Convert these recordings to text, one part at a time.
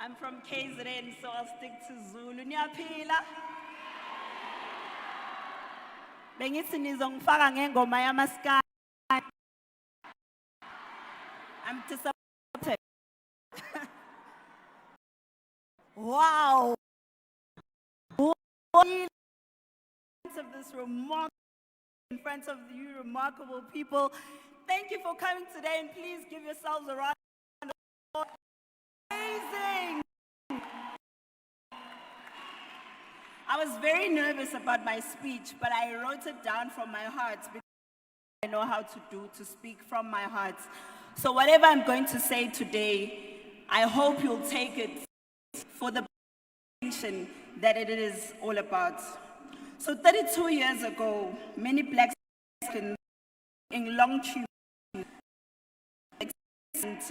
I'm from KZN, so I'll stick to Zulu. Niyaphila? Bengithi nizongifaka ngengoma yamaskandi. I'm disappointed. Wow. Of this in front of you remarkable people. Thank you for coming today, and please give yourselves a round of applause. Amazing. I was very nervous about my speech, but I wrote it down from my heart because I know how to speak from my heart. So whatever I'm going to say today, I hope you'll take it for the attention that it is all about. So 32 years ago, many Black Africans in long queues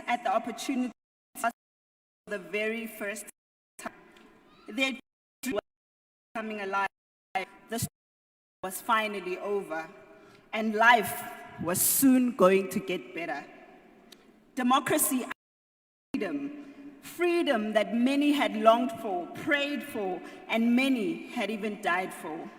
at the opportunity for the very first time. Their dream was coming alive. The struggle was finally over, and life was soon going to get better. Democracy and freedom. Freedom that many had longed for, prayed for, and many had even died for.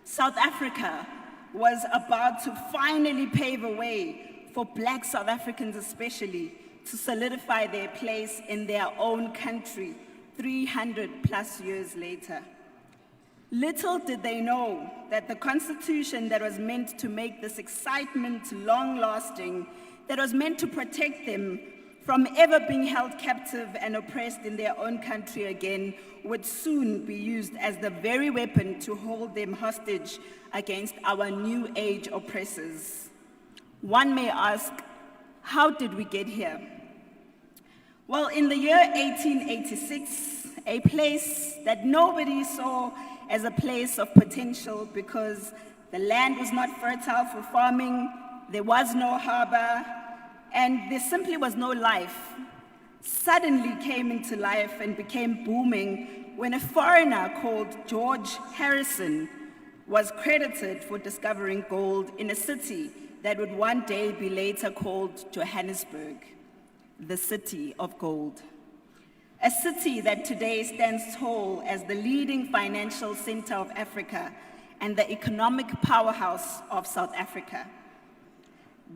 South Africa was about to finally pave a way for Black South Africans especially to solidify their place in their own country 300 plus years later. Little did they know that the Constitution that was meant to make this excitement long-lasting, that was meant to protect them from ever being held captive and oppressed in their own country again, would soon be used as the very weapon to hold them hostage against our new age oppressors. One may ask, how did we get here? Well, in the year 1886, a place that nobody saw as a place of potential because the land was not fertile for farming, there was no harbor, and there simply was no life, suddenly came into life and became booming when a foreigner called George Harrison was credited for discovering gold in a city that would one day be later called Johannesburg, the city of gold. A city that today stands tall as the leading financial center of Africa and the economic powerhouse of South Africa.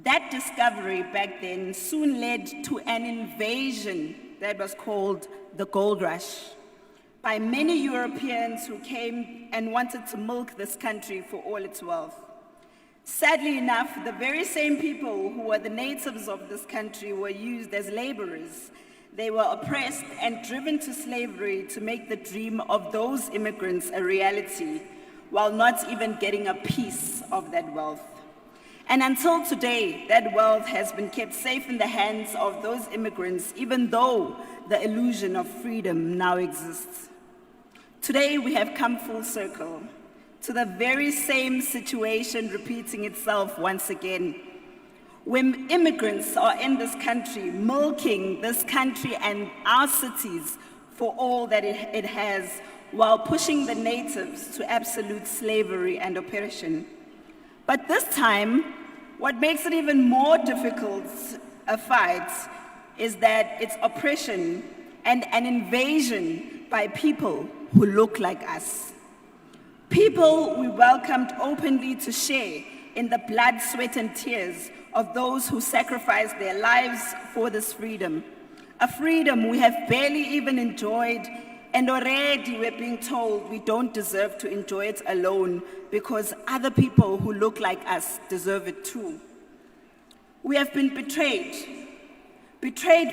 That discovery back then soon led to an invasion that was called the Gold Rush by many Europeans who came and wanted to milk this country for all its wealth. Sadly enough, the very same people who were the natives of this country were used as laborers. They were oppressed and driven to slavery to make the dream of those immigrants a reality, while not even getting a piece of that wealth. And until today, that wealth has been kept safe in the hands of those immigrants, even though the illusion of freedom now exists. Today, we have come full circle to the very same situation repeating itself once again. When immigrants are in this country, milking this country and our cities for all that it has, while pushing the natives to absolute slavery and oppression. But this time, what makes it even more difficult a fight is that it's oppression and an invasion by people who look like us. People we welcomed openly to share in the blood, sweat, and tears of those who sacrificed their lives for this freedom. A freedom we have barely even enjoyed, and already we're being told we don't deserve to enjoy it alone because other people who look like us deserve it too. We have been betrayed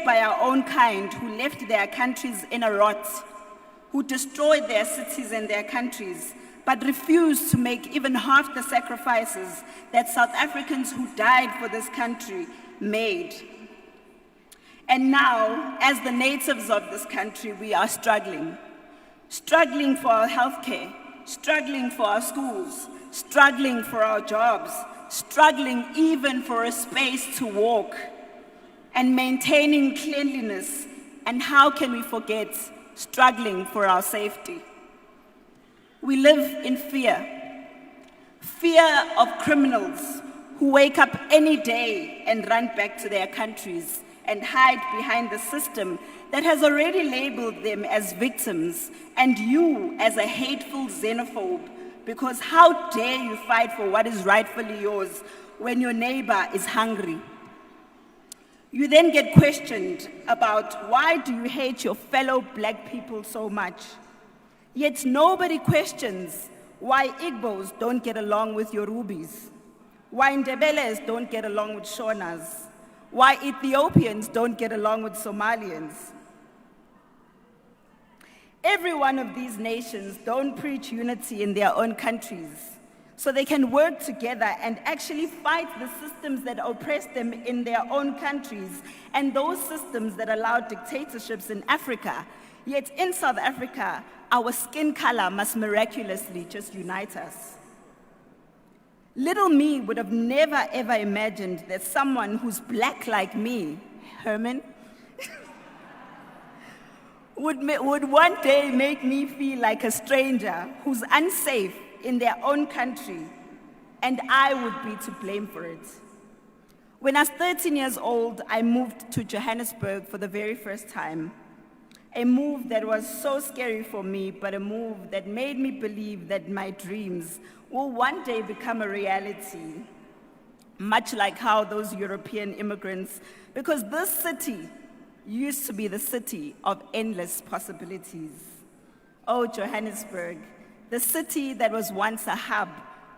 by our own kind who left their countries in a rot, who destroyed their cities and their countries, but refused to make even half the sacrifices that South Africans who died for this country made. And now, as the natives of this country, we are struggling for our healthcare, struggling for our schools, struggling for our jobs, struggling even for a space to walk, and maintaining cleanliness. And how can we forget struggling for our safety? We live in fear of criminals who wake up any day and run back to their countries and hide behind the system that has already labeled them as victims and you as a hateful xenophobe, because how dare you fight for what is rightfully yours when your neighbor is hungry? You then get questioned about why do you hate your fellow black people so much? Yet nobody questions why Igbos don't get along with Yorubis, why Ndebeles don't get along with Shonas, why Ethiopians don't get along with Somalians. Every one of these nations don't preach unity in their own countries, so they can work together and actually fight the systems that oppress them in their own countries and those systems that allow dictatorships in Africa. Yet in South Africa, our skin color must miraculously just unite us. Little me would have never ever imagined that someone who's black like me, Herman, would one day make me feel like a stranger who's unsafe in their own country, and I would be to blame for it. When I was 13 years old, I moved to Johannesburg for the very first time. A move that was so scary for me, but a move that made me believe that my dreams will one day become a reality, much like how those European immigrants, because this city used to be the city of endless possibilities. Oh, Johannesburg, the city that was once a hub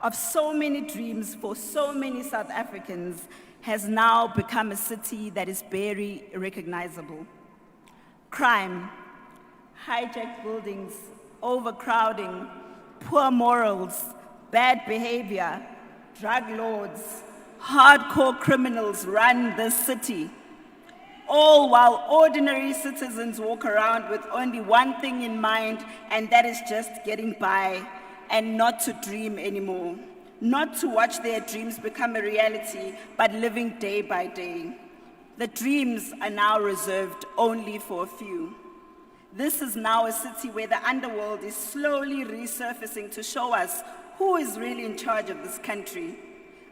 of so many dreams for so many South Africans has now become a city that is barely recognizable. Crime, hijacked buildings, overcrowding, poor morals, bad behavior, drug lords, hardcore criminals run this city, all while ordinary citizens walk around with only one thing in mind, and that is just getting by and not to dream anymore, not to watch their dreams become a reality, but living day by day. The dreams are now reserved only for a few. This is now a city where the underworld is slowly resurfacing to show us who is really in charge of this country.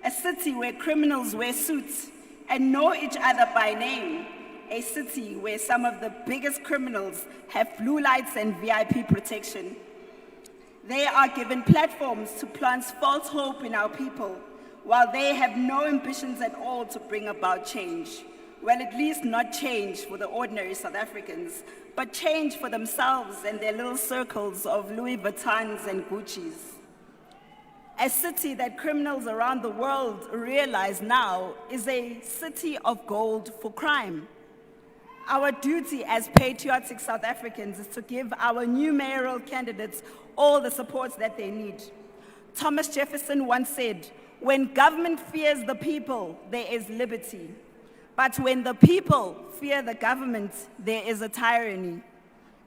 A city where criminals wear suits and know each other by name. A city where some of the biggest criminals have blue lights and VIP protection. They are given platforms to plant false hope in our people, while they have no ambitions at all to bring about change. Well, at least not change for the ordinary South Africans, but change for themselves and their little circles of Louis Vuittons and Gucci's. A city that criminals around the world realize now is a city of gold for crime. Our duty as patriotic South Africans is to give our new mayoral candidates all the supports that they need. Thomas Jefferson once said, "When government fears the people, there is liberty. But when the people fear the government, there is a tyranny."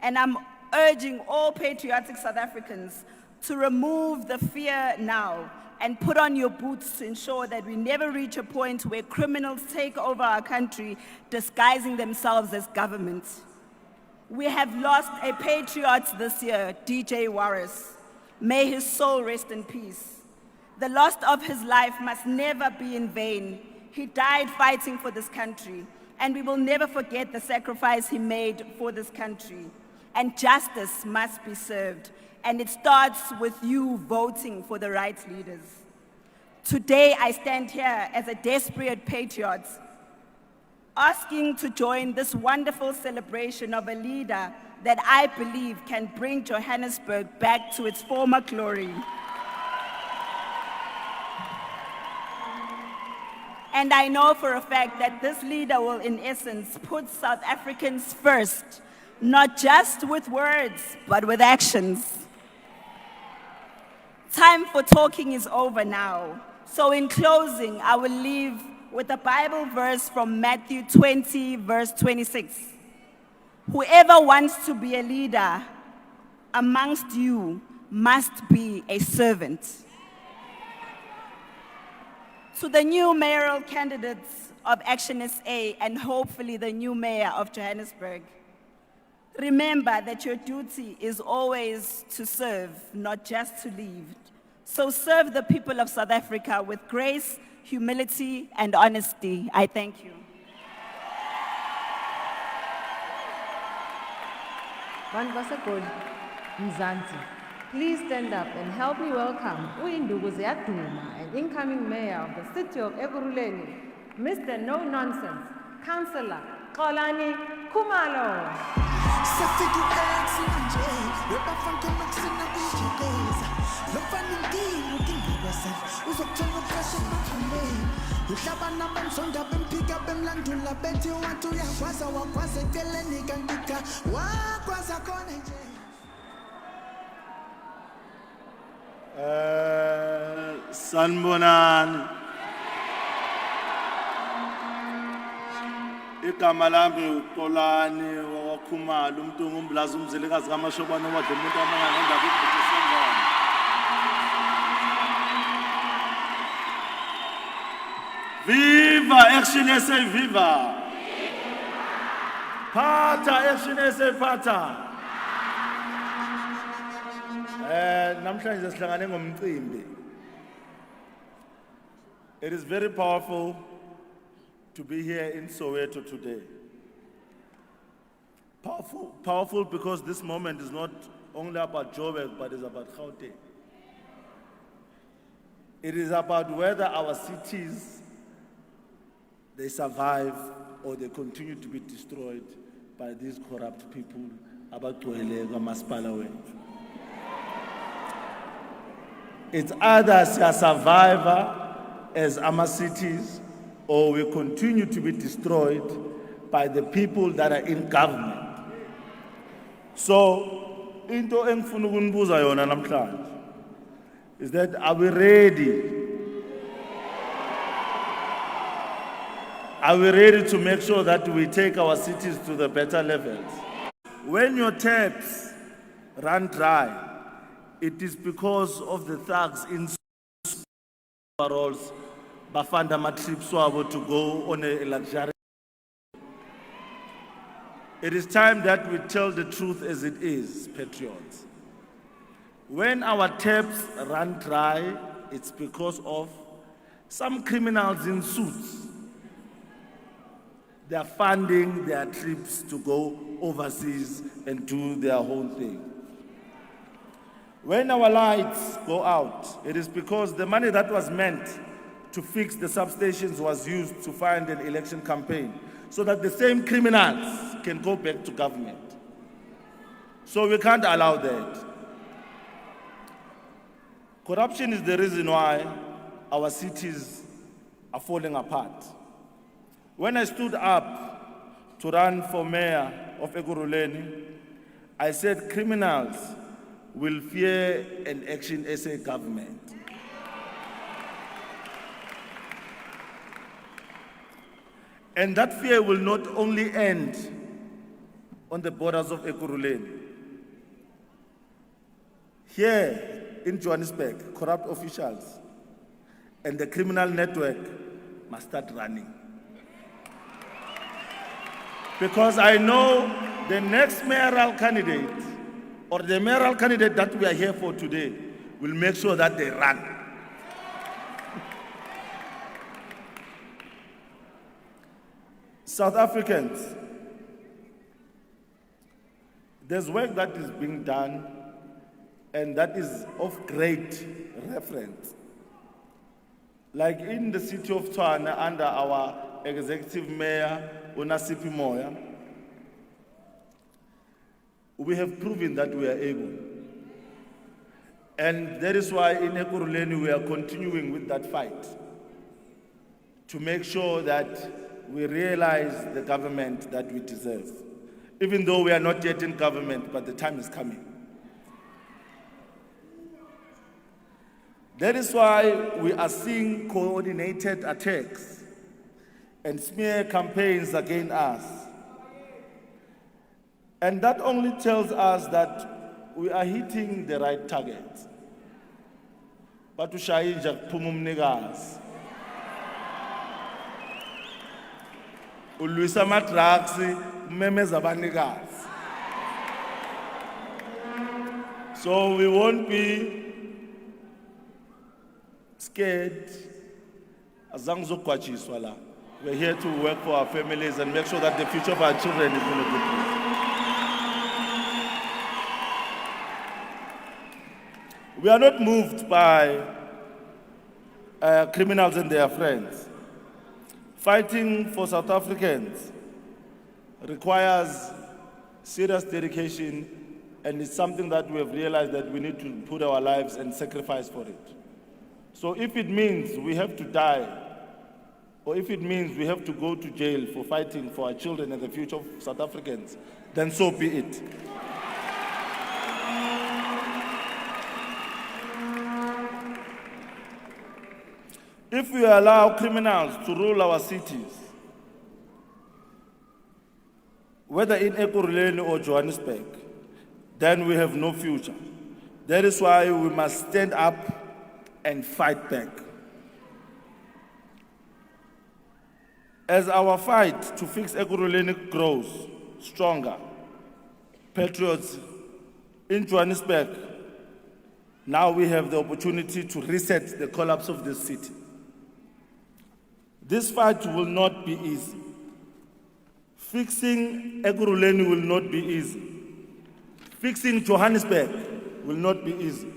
And I'm urging all patriotic South Africans to remove the fear now and put on your boots to ensure that we never reach a point where criminals take over our country disguising themselves as government. We have lost a patriot this year, DJ Warris. May his soul rest in peace. The loss of his life must never be in vain. He died fighting for this country, and we will never forget the sacrifice he made for this country. And justice must be served, and it starts with you voting for the right leaders. Today, I stand here as a desperate patriot, asking to join this wonderful celebration of a leader that I believe can bring Johannesburg back to its former glory. And I know for a fact that this leader will, in essence, put South Africans first, not just with words, but with actions. Time for talking is over now. So in closing, I will leave with a Bible verse from Matthew 20, verse 26. Whoever wants to be a leader amongst you must be a servant. To the new mayoral candidates of Action SA and hopefully the new mayor of Johannesburg, remember that your duty is always to serve, not just to lead. So serve the people of South Africa with grace, humility, and honesty. I thank you. Bantu basegoli, Mzansi, please stand up and help me welcome uInduku Ziyaduma, an incoming mayor of the city of Ekurhuleni, Mr. No Nonsense, Councillor Xolani Khumalo. Sanibonani. Igama lami uXolani waKhumalo umuntu ongumbulazi umzilikazi kaMashobane wadla umuntu amanga ngendaba ibhekisengane. Viva Action SA viva. Phatha Action SA phatha. Namhlanje sihlangane ngomcimbi. It is very powerful to be here in Soweto today. Powerful because this moment is not only about Joburg, but it's about Gauteng. It is about whether our cities, they survive or they continue to be destroyed by these corrupt people. It's either a survivor as our cities, or we continue to be destroyed by the people that are in government. So, into engifuna ukunibuza yona namhlanje is that are we ready? Are we ready to make sure that we take our cities to the better levels? When your taps run dry, it is because of the thugs in Mayorals bafanda ama-trips wabo to go on a luxury. It is time that we tell the truth as it is, patriots. When our taps run dry, it's because of some criminals in suits. They are funding their trips to go overseas and do their whole thing. When our lights go out, it is because the money that was meant to fix the substations was used to fund an election campaign so that the same criminals can go back to government. So we can't allow that. Corruption is the reason why our cities are falling apart. When I stood up to run for mayor of Ekurhuleni, I said criminals will fear an Action SA government. And that fear will not only end on the borders of Ekurhuleni. Here in Johannesburg, corrupt officials and the criminal network must start running. Because I know the next mayoral candidate or the mayoral candidate that we are here for today will make sure that they run. South Africans, there's work that is being done and that is of great reference. Like in the city of Tshwane under our executive mayor, Moya, we have proven that we are able. And that is why in Ekurhuleni we are continuing with that fight to make sure that we realize the government that we deserve. Even though we are not yet in government, but the time is coming. That is why we are seeing coordinated attacks and smear campaigns against us. And that only tells us that we are hitting the right target. But ushayinja kuphuma umnikazi. Ulwisa ama-drugs, umemeza abanikazi. So we won't be scared. Azange uzogwatshiswa la. We're here to work for our families and make sure that the future of our children is in a good place. We are not moved by criminals and their friends. Fighting for South Africans requires serious dedication, and it's something that we have realized that we need to put our lives and sacrifice for it. So if it means we have to die, or if it means we have to go to jail for fighting for our children and the future of South Africans, then so be it. If we allow criminals to rule our cities, whether in Ekurhuleni or Johannesburg, then we have no future. That is why we must stand up and fight back. As our fight to fix Ekurhuleni grows stronger, patriots in Johannesburg, now we have the opportunity to reset the collapse of this city. This fight will not be easy. Fixing Ekurhuleni will not be easy. Fixing Johannesburg will not be easy.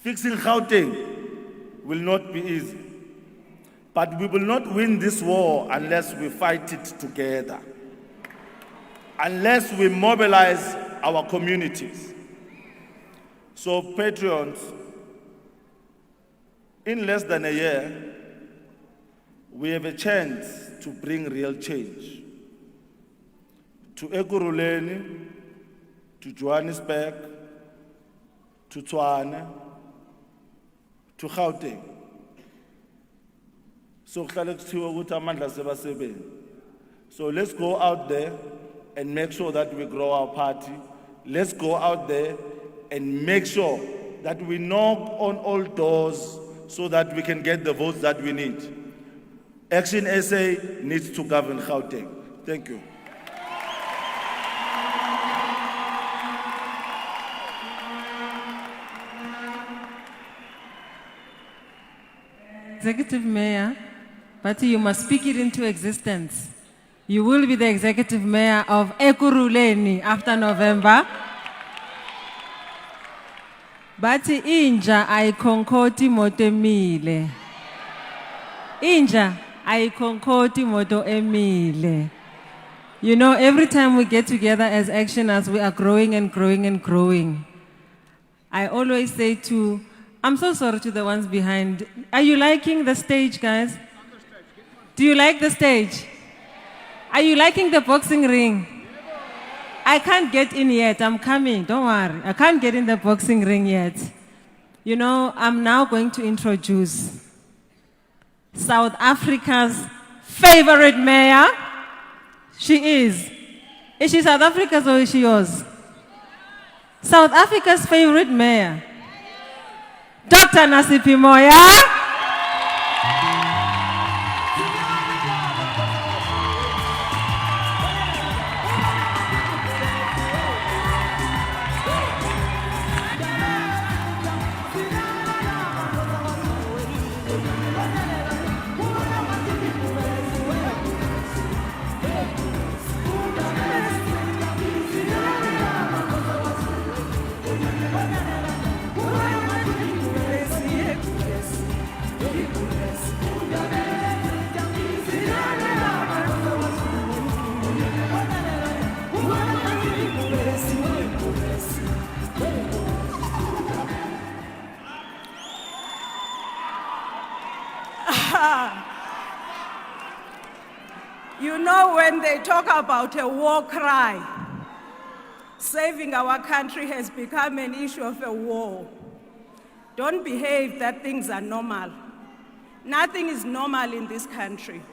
Fixing Gauteng will not be easy. But we will not win this war unless we fight it together. Unless we mobilize our communities. So, patrons, in less than a year, we have a chance to bring real change to Ekurhuleni, to Johannesburg, to Tshwane, to Gauteng. So let's go out there and make sure that we grow our party. Let's go out there and make sure that we knock on all doors so that we can get the votes that we need. Action SA needs to govern Gauteng. Thank you. Executive Mayor, but you must speak it into existence. You will be the Executive Mayor of Ekurhuleni after November. But inja ayikonkoti moto emile. Inja ayikonkoti moto emile. You know, every time we get together as actioners, we are growing and growing and growing. I always say I'm so sorry to the ones behind. Are you liking the stage, guys? Do you like the stage? Are you liking the boxing ring? I can't get in yet. I'm coming. Don't worry. I can't get in the boxing ring yet. You know, I'm now going to introduce South Africa's favorite mayor. She is. Is she South Africa's or is she yours? South Africa's favorite mayor. Dr. Nasipi Moya. You know, when they talk about a war cry, saving our country has become an issue of a war. Don't behave that things are normal. Nothing is normal in this country.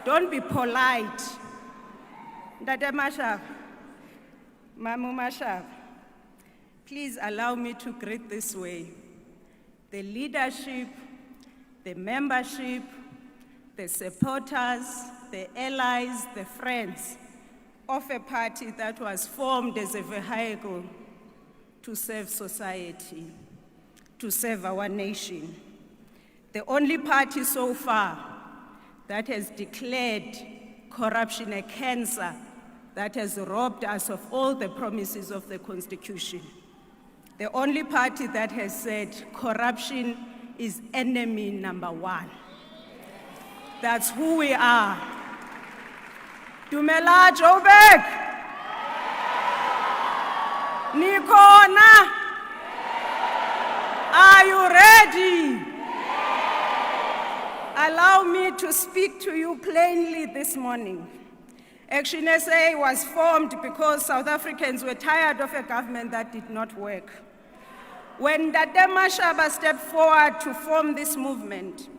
Don't be polite. Dada Mashaba, Mamu Mashaba, please allow me to greet this way. The leadership, the membership, the supporters, the allies, the friends of a party that was formed as a vehicle to serve society, to serve our nation. The only party so far that has declared corruption a cancer that has robbed us of all the promises of the Constitution. The only party that has said corruption is enemy number one. That's who we are. Dumela Joburg. Nikona. Are you ready? Allow me to speak to you plainly this morning. Action SA was formed because South Africans were tired of a government that did not work. When Herman Mashaba stepped forward to form this movement,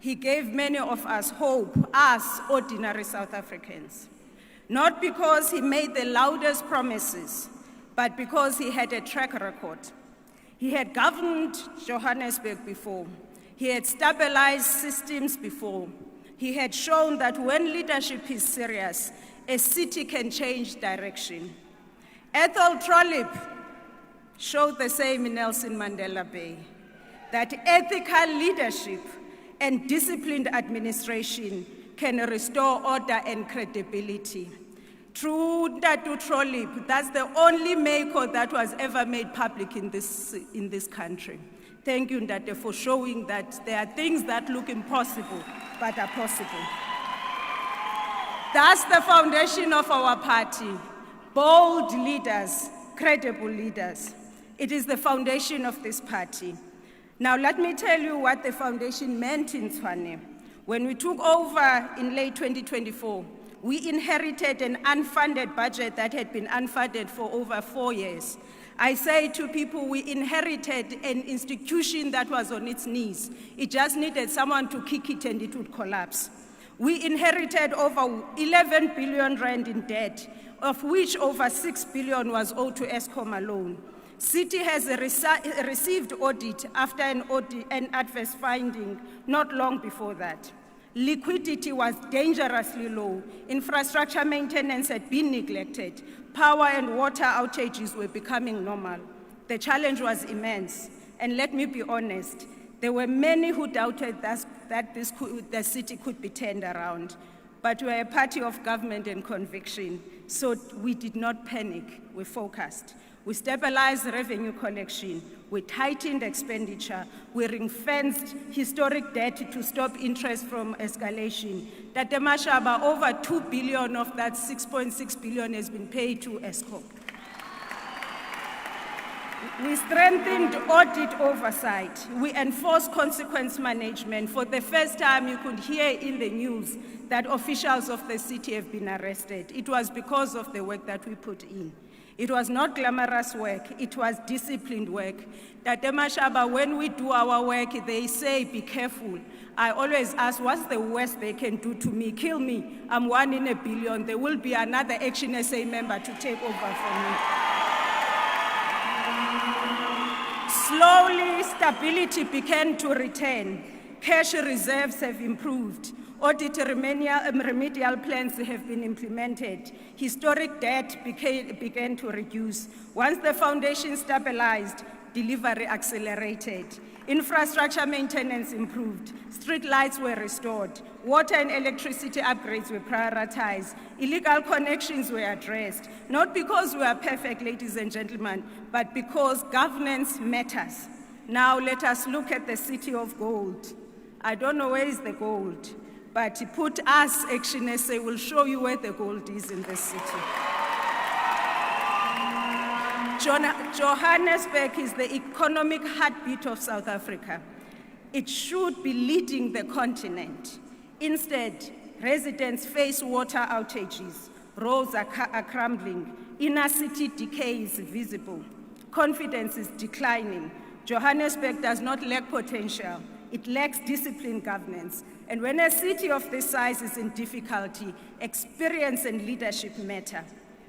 he gave many of us hope, us ordinary South Africans. Not because he made the loudest promises, but because he had a track record. He had governed Johannesburg before. He had stabilized systems before. He had shown that when leadership is serious, a city can change direction. Ethel Trollip showed the same in Nelson Mandela Bay, that ethical leadership and disciplined administration can restore order and credibility. Through Ndatu Trollip, that's the only miracle that was ever made public in this country. Thank you, Ndate, for showing that there are things that look impossible, but are possible. That's the foundation of our party. Bold leaders, credible leaders. It is the foundation of this party. Now, let me tell you what the foundation meant in Tshwane. When we took over in late 2024, we inherited an unfunded budget that had been unfunded for over 4 years. I say to people, we inherited an institution that was on its knees. It just needed someone to kick it and it would collapse. We inherited over 11 billion rand in debt, of which over 6 billion was owed to Eskom alone. City has received audit after an adverse finding not long before that. Liquidity was dangerously low. Infrastructure maintenance had been neglected. Power and water outages were becoming normal. The challenge was immense. And let me be honest, there were many who doubted that the city could be turned around. But we are a party of government and conviction, so we did not panic, we focused. We stabilized revenue collection, we tightened expenditure, we ring-fenced historic debt to stop interest from escalation. Herman Mashaba, over 2 billion of that 6.6 billion has been paid to Eskom. We strengthened audit oversight. We enforced consequence management. For the first time, you could hear in the news that officials of the city have been arrested. It was because of the work that we put in. It was not glamorous work, it was disciplined work. Herman Mashaba, when we do our work, they say, be careful. I always ask, what's the worst they can do to me? Kill me. I'm 1 in a billion. There will be another Action SA member to take over from me. Slowly, stability began to return. Cash reserves have improved. Audit remedial plans have been implemented. Historic debt began to reduce. Once the foundation stabilized, delivery accelerated. Infrastructure maintenance improved. Street lights were restored. Water and electricity upgrades were prioritized. Illegal connections were addressed. Not because we are perfect, ladies and gentlemen, but because governance matters. Now let us look at the city of gold. I don't know where is the gold, but put us, Action SA, will show you where the gold is in this city. Johannesburg is the economic heartbeat of South Africa. It should be leading the continent. Instead, residents face water outages, roads are crumbling, inner city decay is visible, confidence is declining. Johannesburg does not lack potential, it lacks disciplined governance. And when a city of this size is in difficulty, experience and leadership matter.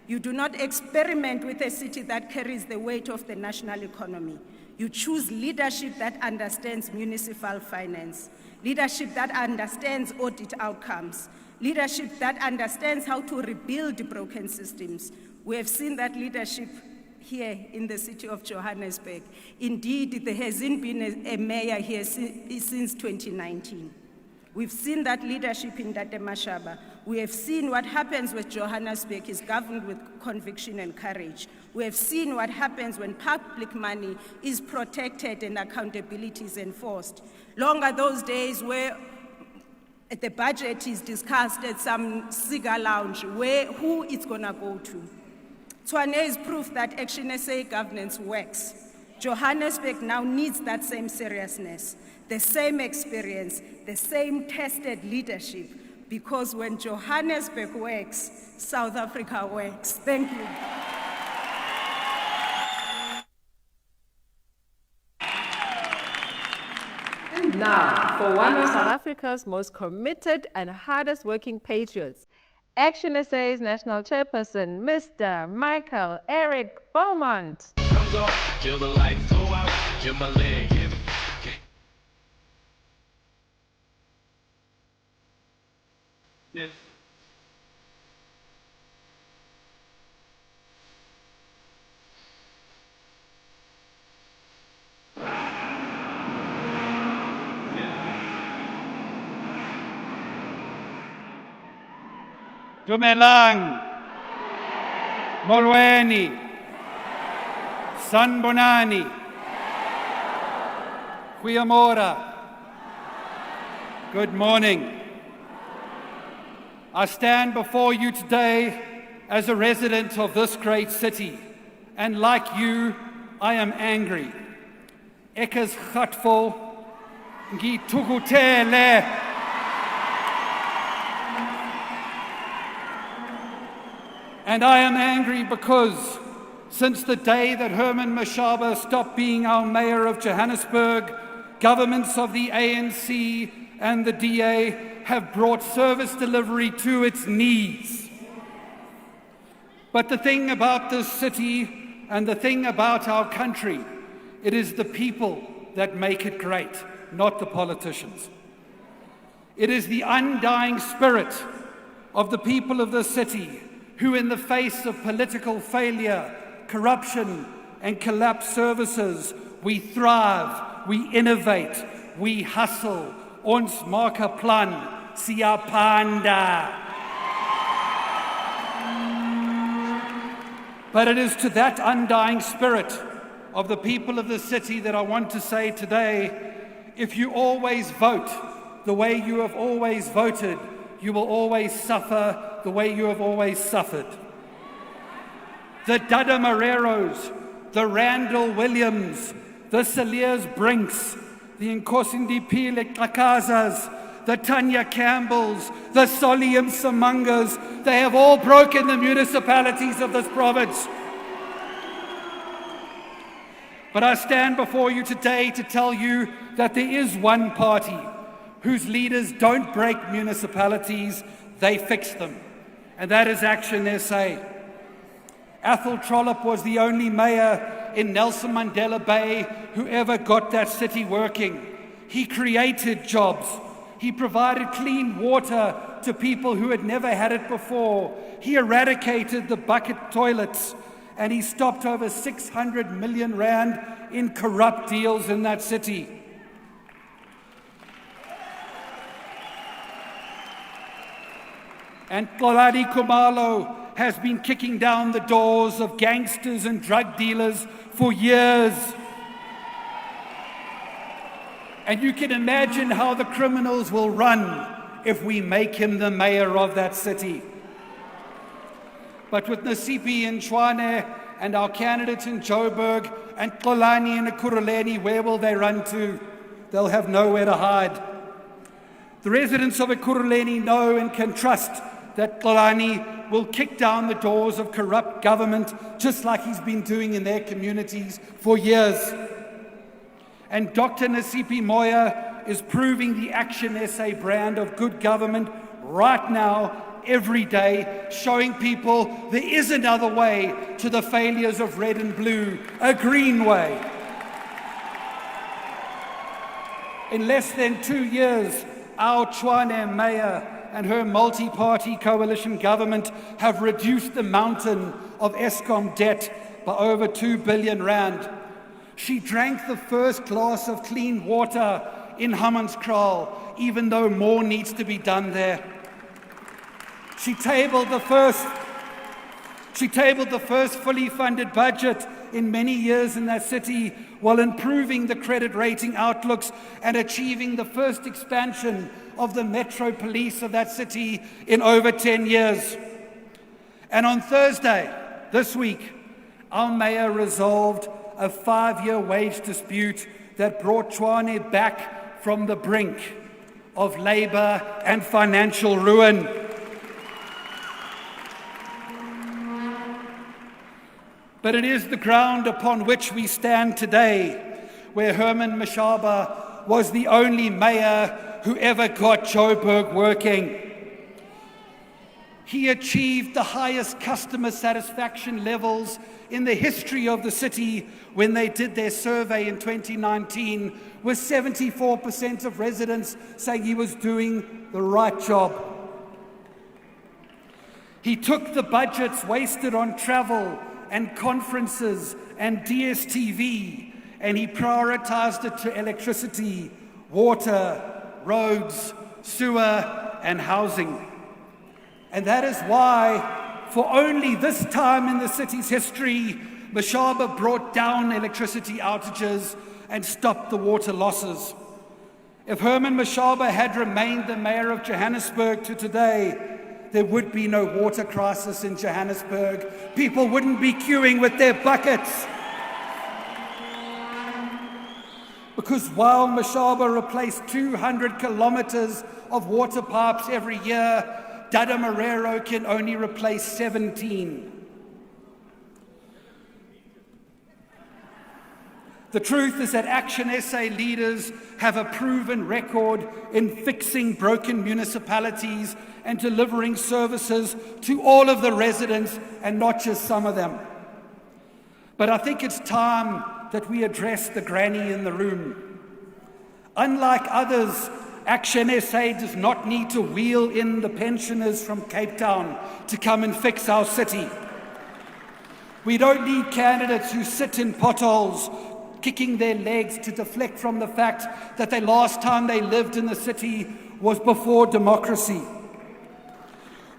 You do not experiment with a city that carries the weight of the national economy. You choose leadership that understands municipal finance, leadership that understands audit outcomes, leadership that understands how to rebuild broken systems. We have seen that leadership here in the city of Johannesburg. Indeed, there hasn't been a mayor here since 2019. We've seen that leadership in Herman Mashaba. We have seen what happens when Johannesburg is governed with conviction and courage. We have seen what happens when public money is protected and accountability is enforced. Long are those days where the budget is discussed at some cigar lounge, who it's gonna go to. Tshwane is proof that Action SA governance works. Johannesburg now needs that same seriousness, the same experience, the same tested leadership, because when Johannesburg works, South Africa works. Thank you. And now, for one of South Africa's most committed and hardest working patriots, Action SA's National Chairperson, Mr. Michael Eric Beaumont. Comes on, till the lights go out, till my leg hit. Yes. Dumelang, Molweni, Sanbonani, Goeiemorgen. Good morning. I stand before you today as a resident of this great city, and like you, I am angry. Ek is gatvol, ngithukuthele. And I am angry because since the day that Herman Mashaba stopped being our mayor of Johannesburg, governments of the ANC and the DA have brought service delivery to its knees. But the thing about this city and the thing about our country, it is the people that make it great, not the politicians. It is the undying spirit of the people of this city who, in the face of political failure, corruption, and collapsed services, we thrive, we innovate, we hustle. Ons maak 'n plan, siyaphanda. But it is to that undying spirit of the people of the city that I want to say today, if you always vote the way you have always voted, you will always suffer the way you have always suffered. The Dada Moreros, the Randall Williams, the Saliers Brinks, the Nkosindipile Kakazas, the Tanya Campbells, the Solium Samangas, they have all broken the municipalities of this province. But I stand before you today to tell you that there is one party whose leaders don't break municipalities, they fix them. And that is Action SA. Athol Trollip was the only mayor in Nelson Mandela Bay who ever got that city working. He created jobs. He provided clean water to people who had never had it before. He eradicated the bucket toilets, and he stopped over 600 million rand in corrupt deals in that city. And Xolani Khumalo has been kicking down the doors of gangsters and drug dealers for years. And you can imagine how the criminals will run if we make him the mayor of that city. But with Nasipi in Tshwane and our candidate in Joburg and Xolani in Ekurhuleni, where will they run to? They'll have nowhere to hide. The residents of Ekurhuleni know and can trust that Xolani will kick down the doors of corrupt government, just like he's been doing in their communities for years. And Dr. Nasipi Moya is proving the Action SA brand of good government right now, every day, showing people there is another way to the failures of red and blue, a green way. In less than 2 years, our Tshwane mayor and her multi-party coalition government have reduced the mountain of Eskom debt by over 2 billion rand. She drank the first glass of clean water in Hammanskraal, even though more needs to be done there. She tabled the first fully funded budget in many years in that city, while improving the credit rating outlooks and achieving the first expansion of the Metro Police of that city in over 10 years. And on Thursday, this week, our mayor resolved a 5-year wage dispute that brought Tshwane back from the brink of labor and financial ruin. But it is the ground upon which we stand today, where Herman Mashaba was the only mayor who ever got Joburg working. He achieved the highest customer satisfaction levels in the history of the city when they did their survey in 2019, with 74% of residents saying he was doing the right job. He took the budgets wasted on travel and conferences and DSTV, and he prioritized it to electricity, water, roads, sewer, and housing. And that is why, for only this time in the city's history, Mashaba brought down electricity outages and stopped the water losses. If Herman Mashaba had remained the mayor of Johannesburg to today, there would be no water crisis in Johannesburg. People wouldn't be queuing with their buckets. Because while Mashaba replaced 200 kilometers of water pipes every year, Dada Marero can only replace 17. The truth is that Action SA leaders have a proven record in fixing broken municipalities and delivering services to all of the residents and not just some of them. But I think it's time that we address the granny in the room. Unlike others, Action SA does not need to wheel in the pensioners from Cape Town to come and fix our city. We don't need candidates who sit in potholes, kicking their legs to deflect from the fact that the last time they lived in the city was before democracy.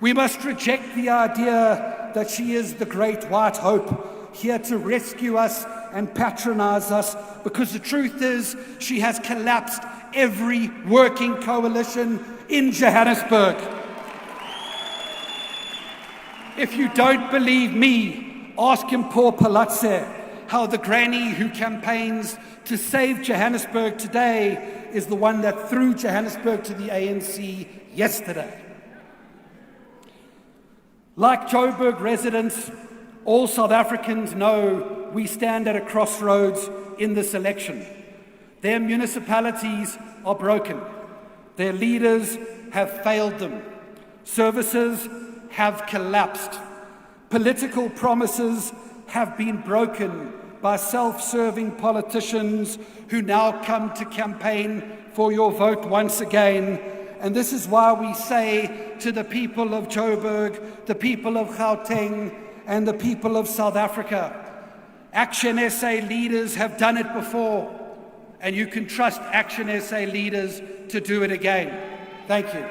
We must reject the idea that she is the great white hope, here to rescue us and patronize us, because the truth is she has collapsed every working coalition in Johannesburg. If you don't believe me, ask him Paul Palatse how the granny who campaigns to save Johannesburg today is the one that threw Johannesburg to the ANC yesterday. Like Joburg residents, all South Africans know we stand at a crossroads in this election. Their municipalities are broken. Their leaders have failed them. Services have collapsed. Political promises have been broken by self-serving politicians who now come to campaign for your vote once again. And this is why we say to the people of Joburg, the people of Gauteng, and the people of South Africa, Action SA leaders have done it before, and you can trust Action SA leaders to do it again. Thank you.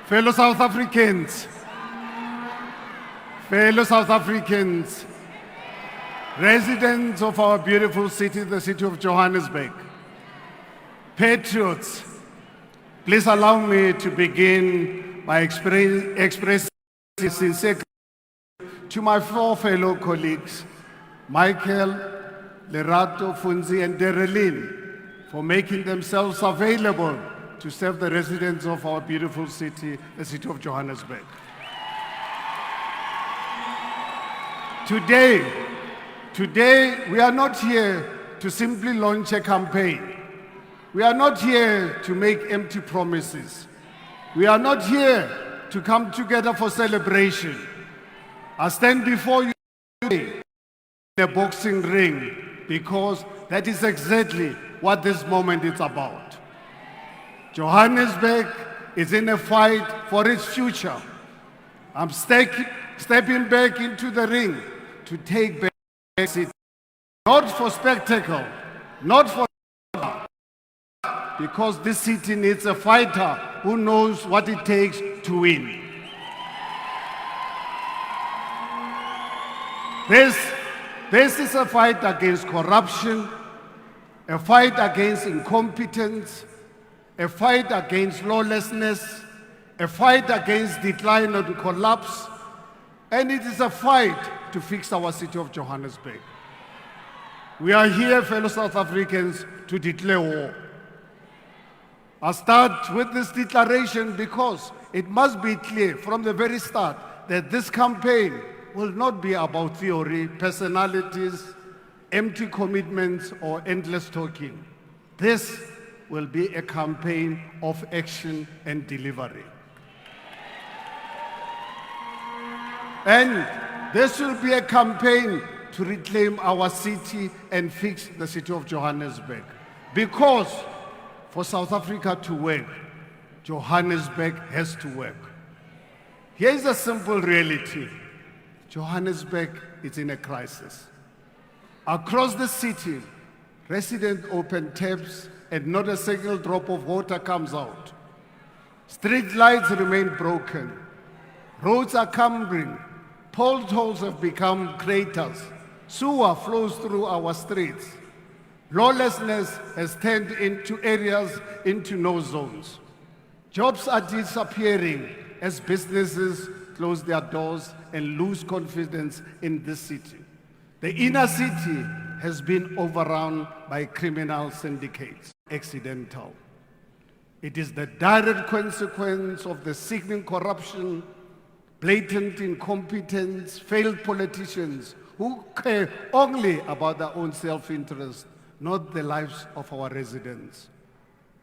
Fellow South Africans, residents of our beautiful city, the city of Johannesburg, patriots, Please allow me to begin by expressing sincere gratitude to my four fellow colleagues, Michael, Lerato, Funzi, and Derelin, for making themselves available to serve the residents of our beautiful city, the city of Johannesburg. Today, we are not here to simply launch a campaign. We are not here to make empty promises. We are not here to come together for celebration. I stand before you today in a boxing ring because that is exactly what this moment is about. Johannesburg is in a fight for its future. I'm stepping back into the ring to take back the city. Not for spectacle, not for because this city needs a fighter who knows what it takes to win. This is a fight against corruption, a fight against incompetence, a fight against lawlessness, a fight against decline and collapse, and it is a fight to fix our city of Johannesburg. We are here, fellow South Africans, to declare war. I start with this declaration because it must be clear from the very start that this campaign will not be about theory, personalities, empty commitments, or endless talking. This will be a campaign of action and delivery. And this will be a campaign to reclaim our city and fix the city of Johannesburg. Because for South Africa to work, Johannesburg has to work. Here is a simple reality. Johannesburg is in a crisis. Across the city, residents open taps and not a single drop of water comes out. Street lights remain broken. Roads are cumbering. Potholes have become craters. Sewer flows through our streets. Lawlessness has turned into areas into no zones. Jobs are disappearing as businesses close their doors and lose confidence in this city. The inner city has been overrun by criminal syndicates. Accidental. It is the direct consequence of the sickening corruption, blatant incompetence, failed politicians who care only about their own self-interest, not the lives of our residents.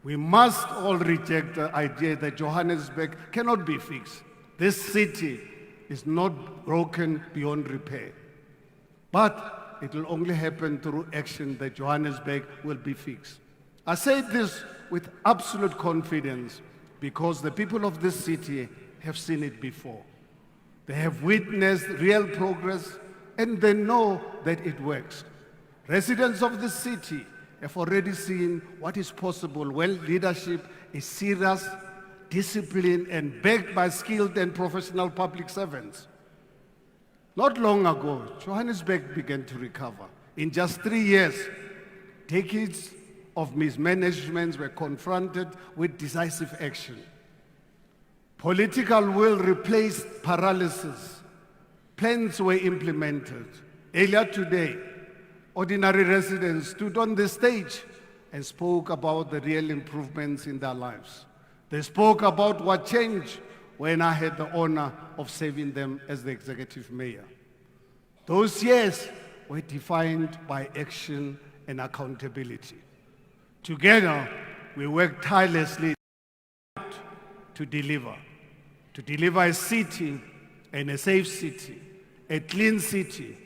We must all reject the idea that Johannesburg cannot be fixed. This city is not broken beyond repair. But it will only happen through action that Johannesburg will be fixed. I say this with absolute confidence because the people of this city have seen it before. They have witnessed real progress and they know that it works. Residents of the city have already seen what is possible when leadership is serious, disciplined, and backed by skilled and professional public servants. Not long ago, Johannesburg began to recover. In just 3 years, decades of mismanagement were confronted with decisive action. Political will replaced paralysis. Plans were implemented. Earlier today, ordinary residents stood on the stage and spoke about the real improvements in their lives. They spoke about what changed when I had the honor of serving them as the executive mayor. Those years were defined by action and accountability. Together, we worked tirelessly to deliver a city and a safe city, a clean city,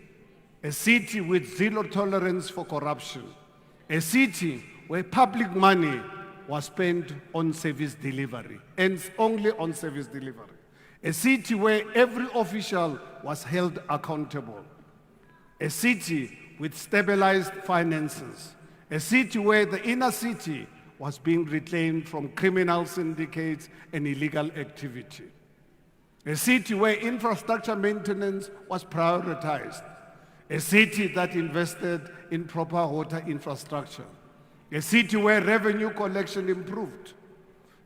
a city with zero tolerance for corruption, a city where public money was spent on service delivery, and only on service delivery. A city where every official was held accountable. A city with stabilized finances. A city where the inner city was being reclaimed from criminal syndicates and illegal activity. A city where infrastructure maintenance was prioritized. A city that invested in proper water infrastructure. A city where revenue collection improved.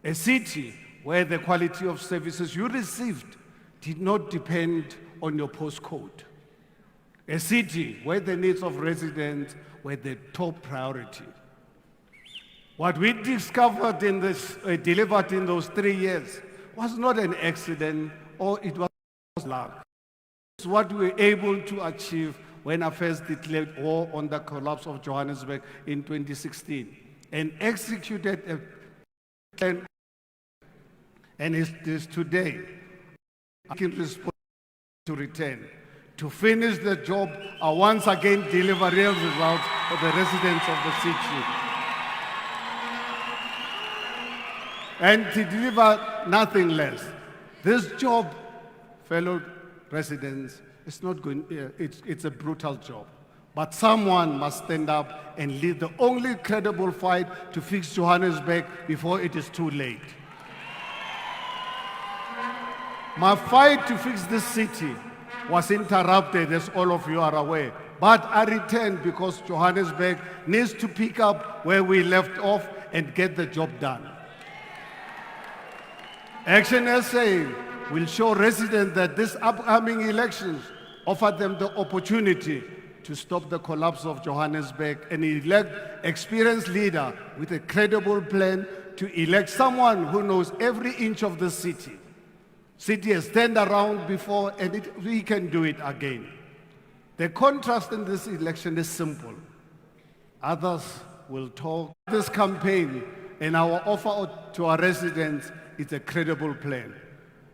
A city where the quality of services you received did not depend on your postcode. A city where the needs of residents were the top priority. What we discovered in this, delivered in those 3 years was not an accident or it was luck. It's what we were able to achieve when I first declared war on the collapse of Johannesburg in 2016 and executed a plan. And it is today I can respond to return, to finish the job, and once again deliver real results for the residents of the city. And to deliver nothing less. This job, fellow residents, is not going, it's a brutal job. But someone must stand up and lead the only credible fight to fix Johannesburg before it is too late. My fight to fix this city was interrupted, as all of you are aware. But I returned because Johannesburg needs to pick up where we left off and get the job done. Action SA will show residents that these upcoming elections offer them the opportunity to stop the collapse of Johannesburg and elect experienced leader with a credible plan to elect someone who knows every inch of the city. City has turned around before and we can do it again. The contrast in this election is simple. Others will talk. This campaign and our offer to our residents is a credible plan.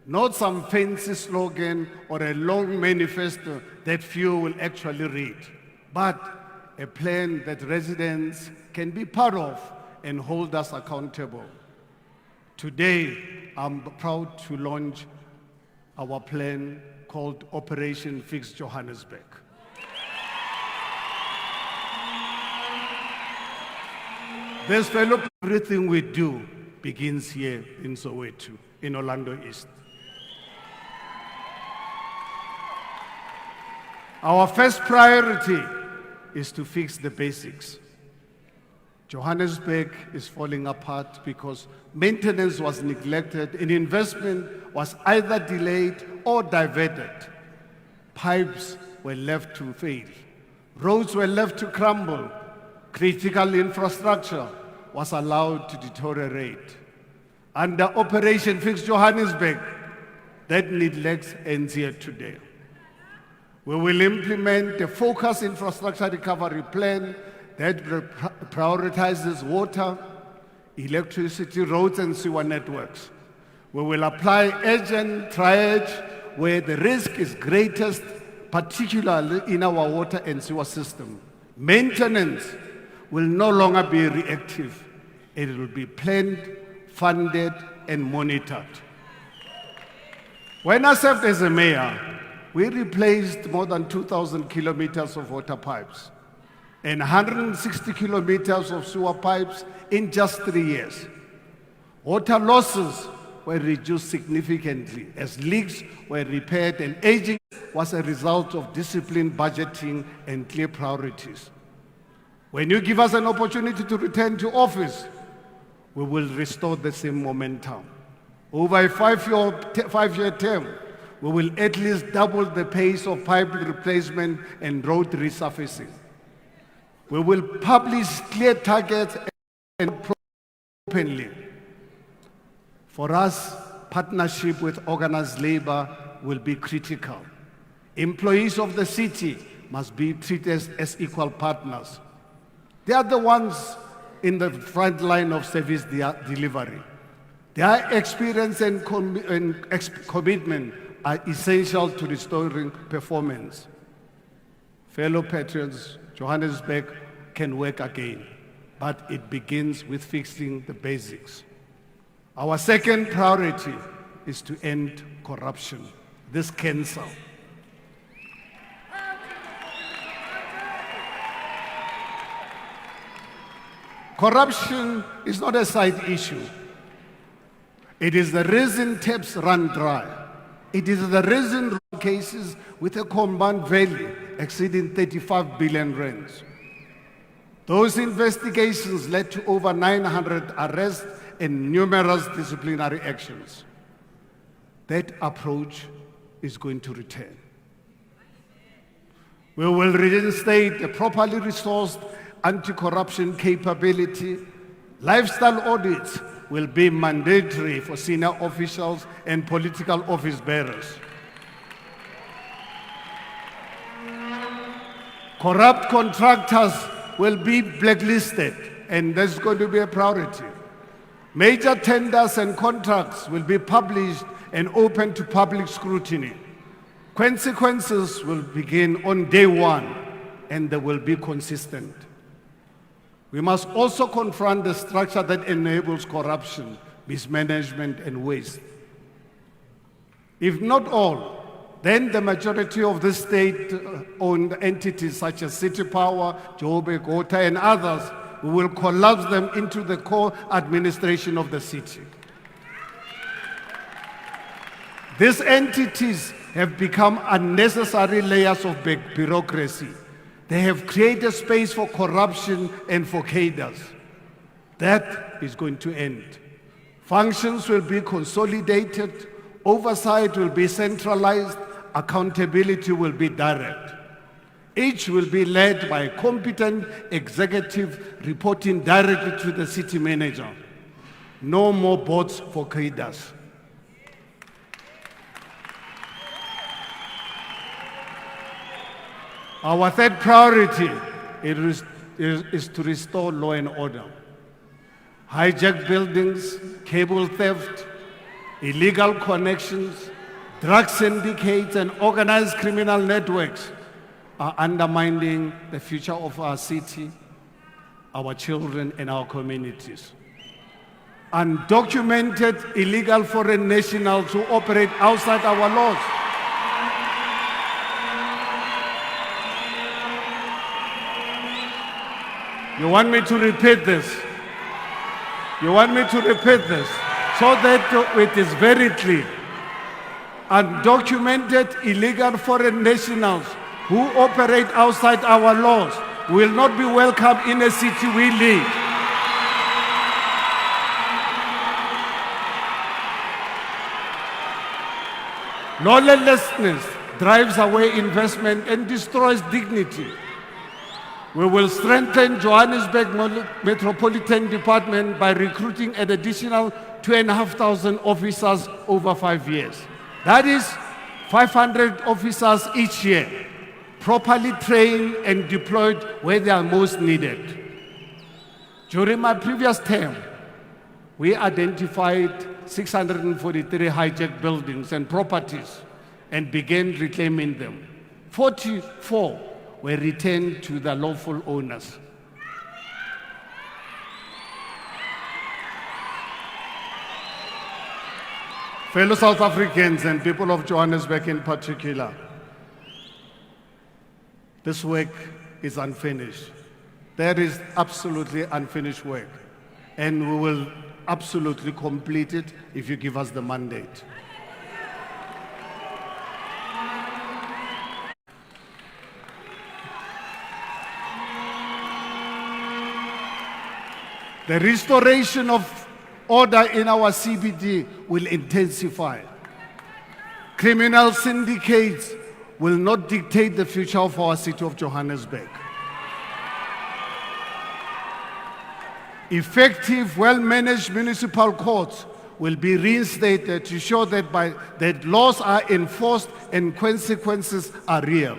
Not some fancy slogan or a long manifesto that few will actually read, but a plan that residents can be part of and hold us accountable. Today, I'm proud to launch our plan called Operation Fix Johannesburg. This fellow, everything we do begins here in Soweto, in Orlando East. Our first priority is to fix the basics. Johannesburg is falling apart because maintenance was neglected and investment was either delayed or diverted. Pipes were left to fail. Roads were left to crumble. Critical infrastructure was allowed to deteriorate. Under Operation Fix Johannesburg, that neglect ends here today. We will implement a focused infrastructure recovery plan that prioritizes water, electricity, roads, and sewer networks. We will apply urgent triage where the risk is greatest, particularly in our water and sewer system. Maintenance will no longer be reactive. It will be planned, funded, and monitored. When I served as a mayor, we replaced more than 2,000 kilometers of water pipes and 160 kilometers of sewer pipes in just 3 years. Water losses were reduced significantly as leaks were repaired and aging was a result of disciplined budgeting and clear priorities. When you give us an opportunity to return to office, we will restore the same momentum. Over a five-year term, we will at least double the pace of pipe replacement and road resurfacing. We will publish clear targets and openly. For us, partnership with organized labor will be critical. Employees of the city must be treated as equal partners. They are the ones in the front line of service delivery. Their experience and commitment are essential to restoring performance. Fellow patriots, Johannesburg can work again, but it begins with fixing the basics. Our second priority is to end corruption, this cancer. Corruption is not a side issue. It is the reason taps run dry. It is the reason cases with a combined value exceeding 35 billion rands. Those investigations led to over 900 arrests and numerous disciplinary actions. That approach is going to return. We will reinstate a properly resourced anti-corruption capability. Lifestyle audits will be mandatory for senior officials and political office bearers. Corrupt contractors will be blacklisted, and that's going to be a priority. Major tenders and contracts will be published and open to public scrutiny. Consequences will begin on day one, and they will be consistent. We must also confront the structure that enables corruption, mismanagement, and waste. If not all, then the majority of the state-owned entities such as City Power, Joburg, Water, and others, we will collapse them into the core administration of the city. These entities have become unnecessary layers of bureaucracy. They have created space for corruption and for cadres. That is going to end. Functions will be consolidated, oversight will be centralized, accountability will be direct. Each will be led by a competent executive reporting directly to the city manager. No more boards for cadres. Our third priority is to restore law and order. Hijacked buildings, cable theft, illegal connections, drug syndicates, and organized criminal networks are undermining the future of our city, our children, and our communities. Undocumented illegal foreign nationals who operate outside our laws. You want me to repeat this? You want me to repeat this so that it is very clear. Undocumented illegal foreign nationals who operate outside our laws will not be welcome in a city we live. Lawlessness drives away investment and destroys dignity. We will strengthen Johannesburg Metropolitan Department by recruiting an additional 2,500 officers over 5 years. That is 500 officers each year, properly trained and deployed where they are most needed. During my previous term, we identified 643 hijacked buildings and properties and began reclaiming them. 44 were returned to the lawful owners. Fellow South Africans and people of Johannesburg in particular, this work is unfinished. There is absolutely unfinished work, and we will absolutely complete it if you give us the mandate. The restoration of order in our CBD will intensify. Criminal syndicates will not dictate the future of our city of Johannesburg. Effective, well-managed municipal courts will be reinstated to show that laws are enforced and consequences are real.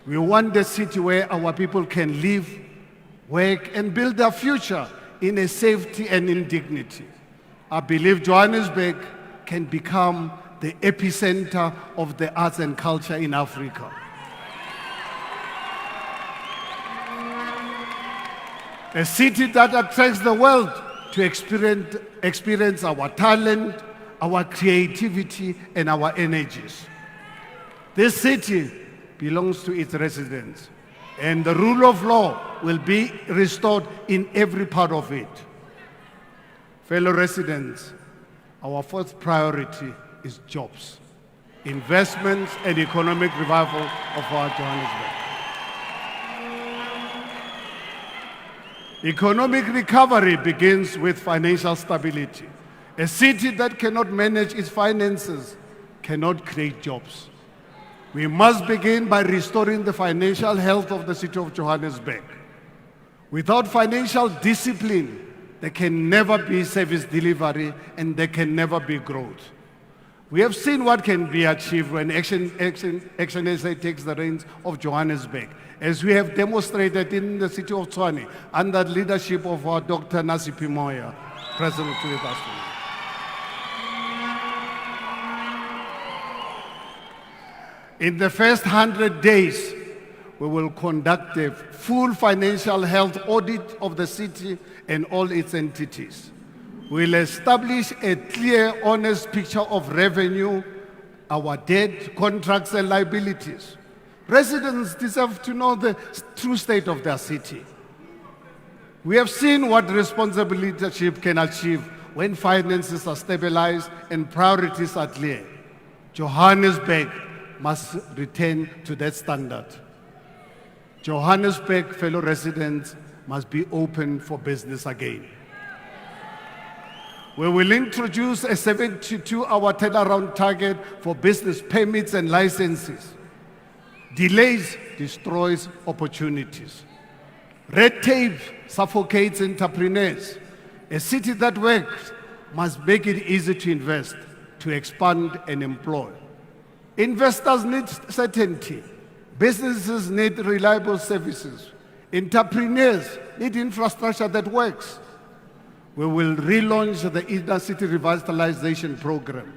We want a city where our people can live, work, and build their future in a safety and in dignity. I believe Johannesburg can become the epicenter of the arts and culture in Africa. A city that attracts the world to experience our talent, our creativity, and our energies. This city belongs to its residents, and the rule of law will be restored in every part of it. Fellow residents, our fourth priority is jobs, investments, and economic revival of our Johannesburg. Economic recovery begins with financial stability. A city that cannot manage its finances cannot create jobs. We must begin by restoring the financial health of the city of Johannesburg. Without financial discipline, there can never be service delivery and there can never be growth. We have seen what can be achieved when Action SA takes the reins of Johannesburg, as we have demonstrated in the city of Tshwane under the leadership of our Dr. Moya, present with us today. In the first 100 days, we will conduct a full financial health audit of the city and all its entities. We'll establish a clear, honest picture of revenue, our debt, contracts, and liabilities. Residents deserve to know the true state of their city. We have seen what responsible leadership can achieve when finances are stabilized and priorities are clear. Johannesburg must return to that standard. Johannesburg fellow residents must be open for business again. We will introduce a 72-hour turnaround target for business permits and licenses. Delays destroys opportunities. Red tape suffocates entrepreneurs. A city that works must make it easy to invest, to expand and employ. Investors need certainty. Businesses need reliable services. Entrepreneurs need infrastructure that works. We will relaunch the Inner City Revitalization Program.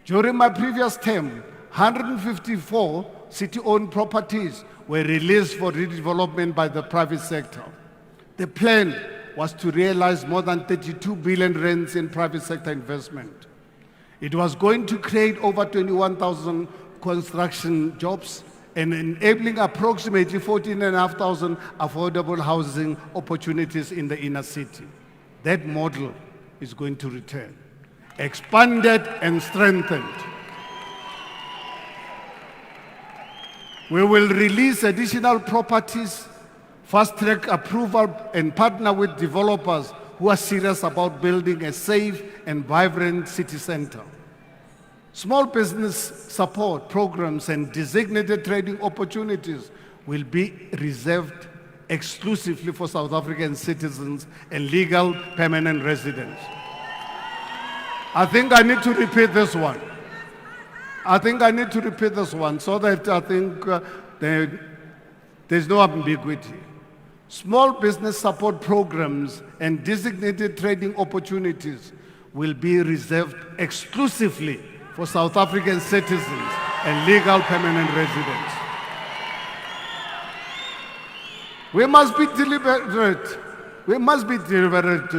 During my previous term, 154 city-owned properties were released for redevelopment by the private sector. The plan was to realize more than 32 billion rands in private sector investment. It was going to create over 21,000 construction jobs and enabling approximately 14,500 affordable housing opportunities in the inner city. That model is going to return, expanded and strengthened. We will release additional properties, fast-track approval, and partner with developers who are serious about building a safe and vibrant city center. Small business support programs and designated trading opportunities will be reserved exclusively for South African citizens and legal permanent residents. I think I need to repeat this one. So that I think there's no ambiguity. Small business support programs and designated trading opportunities will be reserved exclusively for South African citizens and legal permanent residents. We must be deliberate.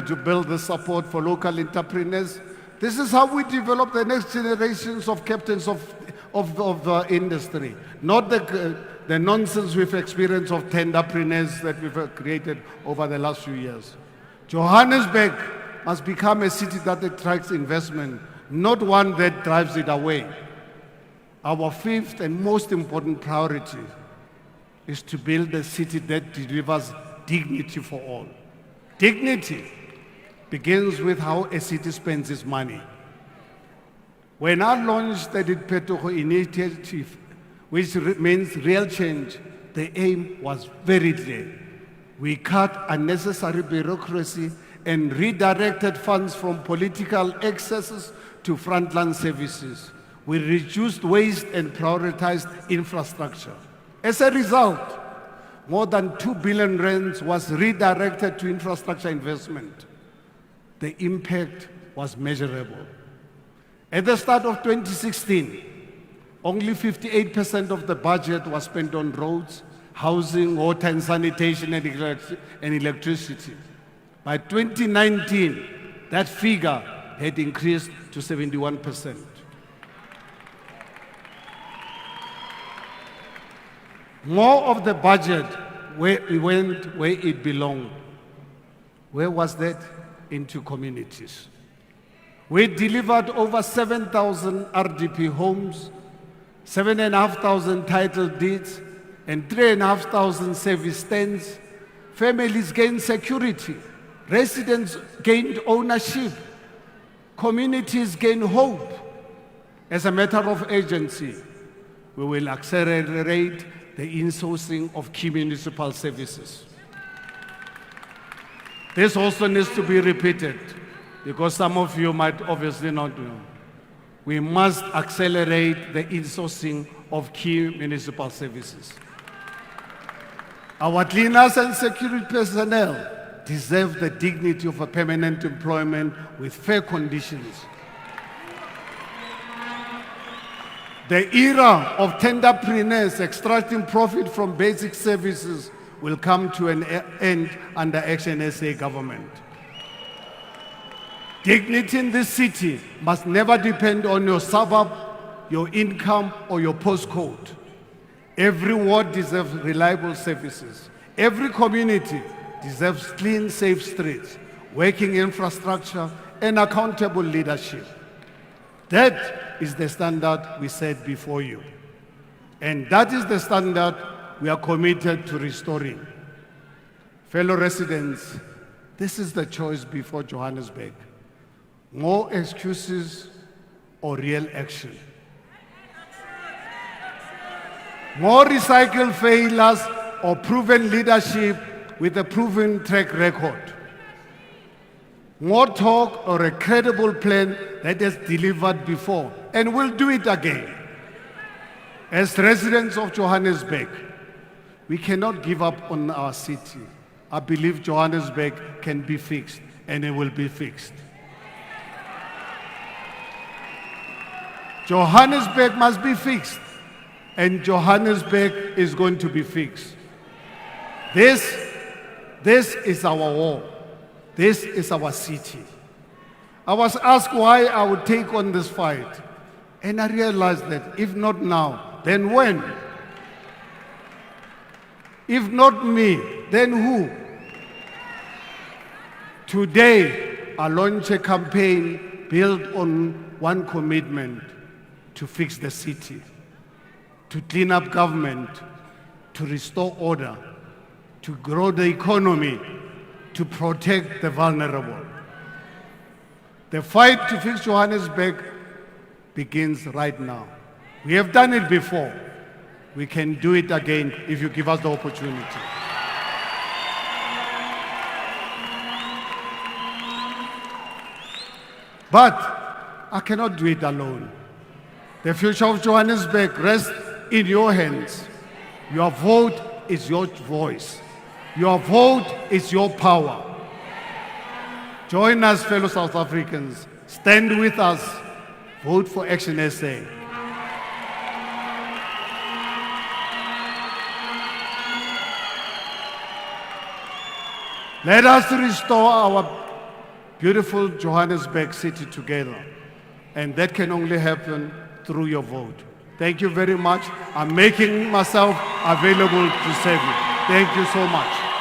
To build the support for local entrepreneurs. This is how we develop the next generations of captains of the industry, not the nonsense we've experienced of tenderpreneurs that we've created over the last few years. Johannesburg must become a city that attracts investment, not one that drives it away. Our fifth and most important priority is to build a city that delivers dignity for all. Dignity begins with how a city spends its money. When I launched the Diphetogo initiative, which means real change, the aim was very clear. We cut unnecessary bureaucracy and redirected funds from political excesses to frontline services. We reduced waste and prioritized infrastructure. As a result, more than 2 billion rands was redirected to infrastructure investment. The impact was measurable. At the start of 2016, only 58% of the budget was spent on roads, housing, water and sanitation and electricity. By 2019, that figure had increased to 71%. More of the budget went where it belonged. Where was that? Into communities. We delivered over 7,000 RDP homes, 7,500 title deeds, and 3,500 service stands, families gained security, residents gained ownership, communities gained hope. As a matter of urgency, we will accelerate the insourcing of key municipal services. This also needs to be repeated because some of you might obviously not know. We must accelerate the insourcing of key municipal services. Our cleaners and security personnel deserve the dignity of a permanent employment with fair conditions. The era of tenderpreneurs extracting profit from basic services will come to an end under Action SA government. Dignity in this city must never depend on your suburb, your income, or your postcode. Every ward deserves reliable services. Every community deserves clean, safe streets, working infrastructure, and accountable leadership. That is the standard we set before you. And that is the standard we are committed to restoring. Fellow residents, this is the choice before Johannesburg. More excuses or real action. More recycled failures or proven leadership with a proven track record. More talk or a credible plan that has delivered before and will do it again. As residents of Johannesburg, we cannot give up on our city. I believe Johannesburg can be fixed and it will be fixed. Johannesburg must be fixed, and Johannesburg is going to be fixed. This is our war. This is our city. I was asked why I would take on this fight, and I realized that if not now, then when? If not me, then who? Today, I launch a campaign built on one commitment: to fix the city, to clean up government, to restore order, to grow the economy, to protect the vulnerable. The fight to fix Johannesburg begins right now. We have done it before. We can do it again if you give us the opportunity. But I cannot do it alone. The future of Johannesburg rests in your hands. Your vote is your voice. Your vote is your power. Join us, fellow South Africans. Stand with us. Vote for Action SA. Let us restore our beautiful Johannesburg city together. And that can only happen through your vote. Thank you very much. I'm making myself available to serve you. Thank you so much.